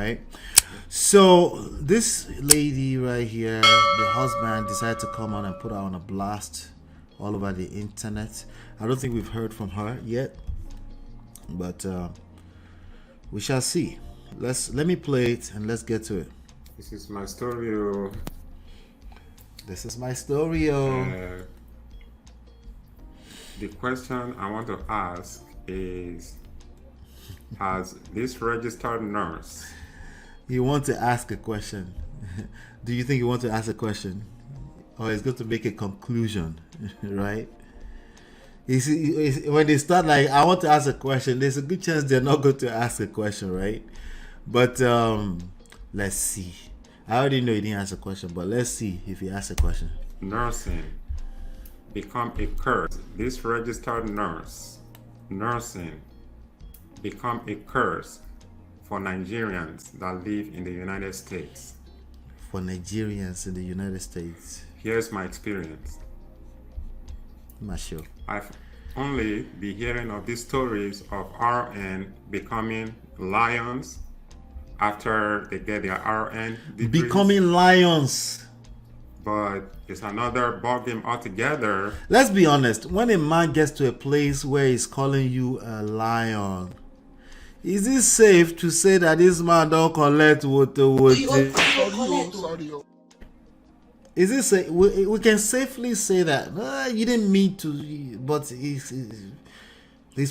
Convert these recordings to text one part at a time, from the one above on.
right? So this lady right here, the husband decided to come on and put her on a blast all over the internet. I don't think we've heard from her yet, but we shall see. Let me play it and let's get to it. This is my story. This is my story. The question I want to ask is, has this registered nurse... You want to ask a question. Do you think you want to ask a question? Or it's going to make a conclusion, right? You see, when they start like, I want to ask a question, there's a good chance they're not going to ask a question, right? But let's see. I already know you didn't ask a question, but let's see if he asks a question. Nursing become a curse. This registered nursing become a curse for Nigerians that live in the United States. For Nigerians in the United States. Here's my experience. I'm not sure. I've only been hearing of these stories of RN becoming lions after they get their RN degrees. Becoming lions. But it's another ballgame altogether. Let's be honest. When a man gets to a place where he's calling you a lion, is it safe to say that this man don't collect what? Is it safe? We can safely say that you didn't mean to, but he's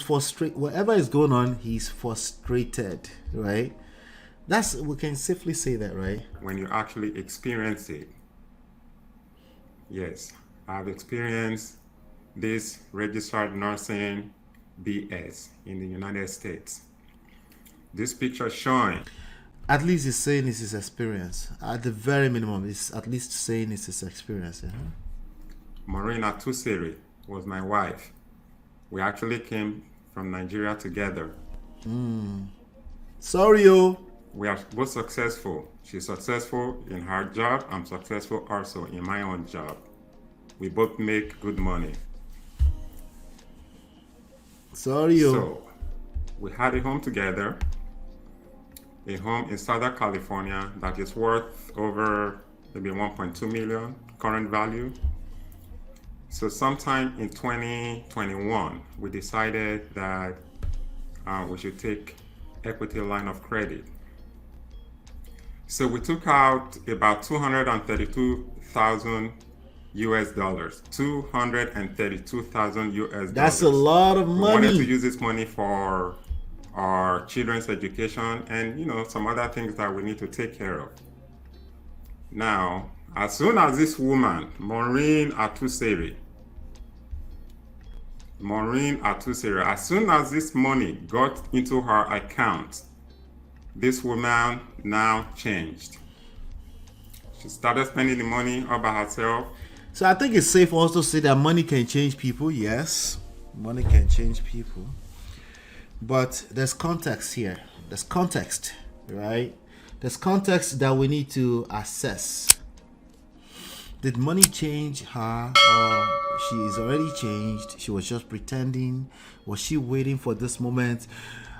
frustrated. Whatever is going on, he's frustrated, right? We can safely say that, right? When you actually experience it. Yes, I've experienced this registered nursing BS in the United States. This picture showing. At least he's saying it's his experience. At the very minimum, he's at least saying it's his experience. Yeah? Maureen Atuseri was my wife. We actually came from Nigeria together. Sorry, yo. We are both successful. She's successful in her job. I'm successful also in my own job. We both make good money. Sorry, yo. So, we had a home together. A home in Southern California that is worth over maybe 1.2 million current value. So sometime in 2021, we decided that we should take equity line of credit. So we took out about 232,000 US dollars. 232,000 US dollars. That's a lot of money. We wanted to use this money for our children's education and some other things that we need to take care of. Now, as soon as this woman, Maureen Atuseri, as soon as this money got into her account, this woman now changed. She started spending the money all by herself. So I think it's safe also to say that money can change people. Yes, money can change people. But there's context here. There's context, right? There's context that we need to assess. Did money change her, or she is already changed? She was just pretending. Was she waiting for this moment?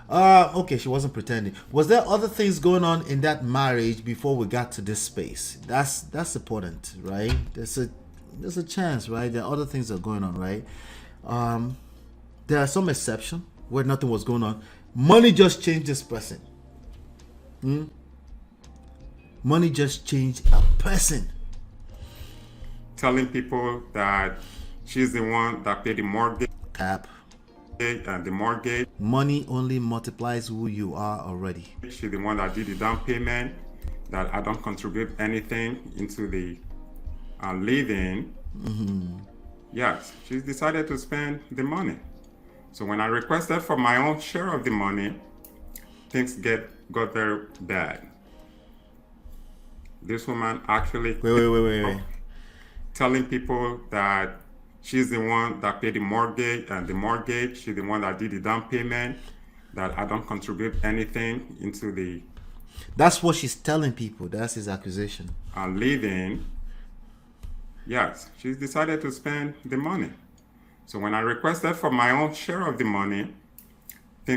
Okay, she wasn't pretending. Was there other things going on in that marriage before we got to this space? That's important, right? There's a chance, right? There are other things that are going on, right? There are some exceptions where nothing was going on. Money just changed this person. Money just changed a person. Telling people that she's the one that paid the mortgage. Cap. And the mortgage. Money only multiplies who you are already. She's the one that did the down payment, that I don't contribute anything into the living. Yes, she's decided to spend the money. So when I requested for my own share of the money, things got very bad. This woman actually Wait. Telling people that she's the one that paid the mortgage, and the mortgage, she's the one that did the down payment, that I don't contribute anything into the... That's what she's telling people. That's his accusation. Living. Yes, she's decided to spend the money. So when I requested for my own share of the money,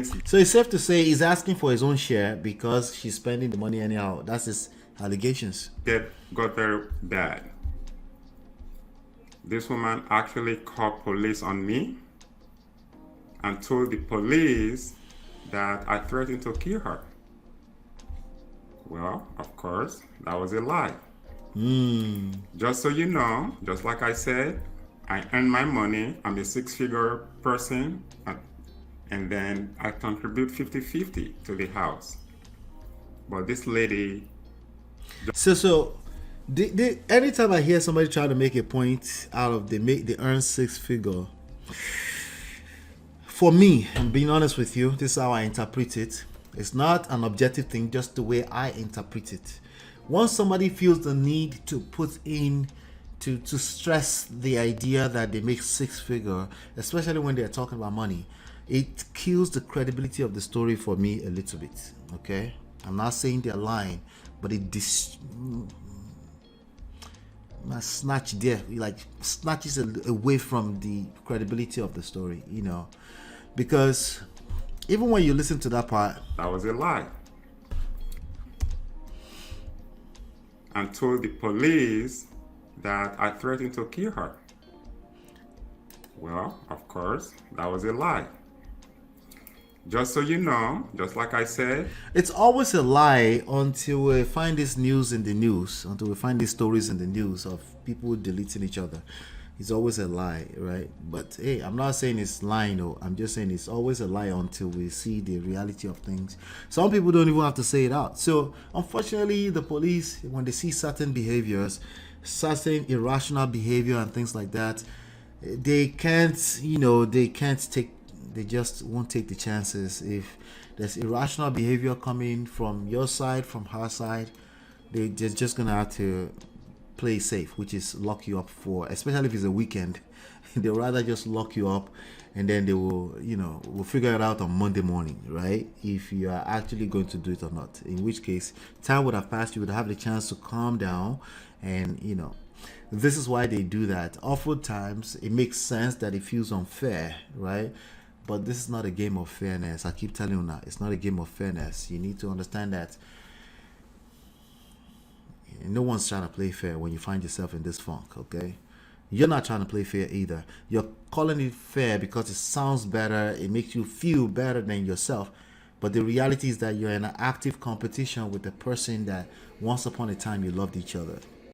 things So it's safe to say he's asking for his own share because she's spending the money anyhow. That's his allegations. got very bad. This woman actually called police on me and told the police that I threatened to kill her. Well, of course, that was a lie. Just so you know, just like I said, I earn my money. I'm a six-figure person, and then I contribute 50-50 to the house. But this lady, So anytime I hear somebody try to make a point out of they earn six figure, for me, I'm being honest with you, this is how I interpret it. It's not an objective thing, just the way I interpret it. Once somebody feels the need to put in to stress the idea that they make six figure, especially when they're talking about money, it kills the credibility of the story for me a little bit. Okay, I'm not saying they're lying, but it snatches away from the credibility of the story, because even when you listen to that part, that was a lie. And told the police that I threatened to kill her. Well, of course, that was a lie. Just so you know, just like I said, it's always a lie until we find this news in the news, until we find these stories in the news of people deleting each other. It's always a lie, right? But hey, I'm not saying it's lying, though. I'm just saying it's always a lie until we see the reality of things. Some people don't even have to say it out. So unfortunately, the police, when they see certain behaviors, certain irrational behavior and things like that, they just won't take the chances. If there's irrational behavior coming from your side, from her side, they're just gonna have to play safe, which is lock you up for, especially if it's a weekend. They'll rather just lock you up, and then they we'll figure it out on Monday morning, right? If you are actually going to do it or not. In which case, time would have passed. You would have the chance to calm down, and this is why they do that. Oftentimes, it makes sense that it feels unfair, right? But this is not a game of fairness. I keep telling you now, it's not a game of fairness. You need to understand that no one's trying to play fair when you find yourself in this funk, okay? You're not trying to play fair either. You're calling it fair because it sounds better, it makes you feel better than yourself. But the reality is that you're in an active competition with the person that once upon a time you loved each other.